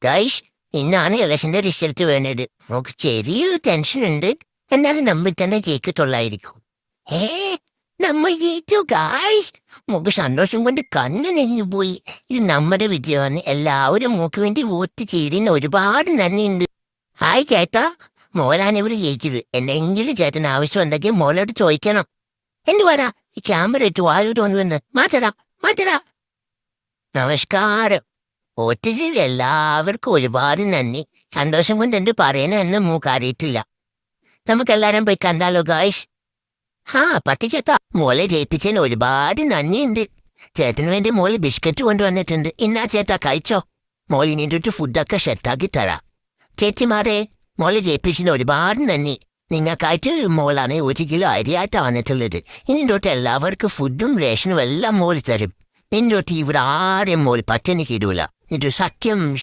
Guys, ഇന്നാണ് ഇലക്ഷന്റെ result വേണ്ടത്. നമുക്ക് ചെറിയൊരു ടെൻഷൻ ഉണ്ട്. എന്നാലും നമ്മൾ തന്നെ ജയിക്കത്തുള്ളായിരിക്കും. ഏ നമ്മൾ ജയിച്ചു ഗൈസ്. നമുക്ക് സന്തോഷം കൊണ്ട് കണ്ണ് നെഞ്ഞു പോയി. ഇത് നമ്മുടെ വിജയമാണ്. എല്ലാവരും നമുക്ക് വേണ്ടി വോട്ട് ചെയ്തതിന് ഒരുപാട് നന്ദിയുണ്ട്. ഹായ് ചേട്ടാ, മോളാണ് ഇവിടെ ജയിച്ചത്. എന്തെങ്കിലും ചേട്ടന് ആവശ്യം ഉണ്ടെങ്കിൽ മോളോട് ചോദിക്കണം. എന്തുവാടാ ഈ ക്യാമറ ഇട്ട് വായു തോന്നുന്നു? മാറ്റടാ. നമസ്കാരം. വോട്ട് ചെയ്ത എല്ലാവർക്കും ഒരുപാട് നന്ദി. സന്തോഷം കൊണ്ട് എന്ത് പറയാനെന്ന് മൂക്ക് അറിയിട്ടില്ല. നമുക്കെല്ലാരും പോയി കണ്ടാലോ ഗായ്സ്? പട്ടി ചേട്ടാ, മോളെ ജയിപ്പിച്ചതിന് ഒരുപാട് നന്ദിയുണ്ട്. ചേട്ടന് വേണ്ടി മോള് ബിസ്ക്കറ്റ് കൊണ്ടുവന്നിട്ടുണ്ട്. ഇന്നാ ചേട്ടാ കഴിച്ചോ. മോളിനിട്ട് ഫുഡൊക്കെ സെറ്റാക്കി തരാം. ചേച്ചിമാരെ, മോളെ ജയിപ്പിച്ചതിന് ഒരുപാട് നന്ദി. നിങ്ങൾക്കായിട്ട് മോളാണ് 1 കിലോ അരിയായിട്ടാണ് വന്നിട്ടുള്ളത്. ഇനി തൊട്ട് എല്ലാവർക്കും ഫുഡും റേഷനും എല്ലാം മോൾ തരും. നിന്നോട്ട് ഇവിടെ ആരെയും മോൾ പട്ടിണിക്ക് ഇടൂല. ഇത് സത്യം.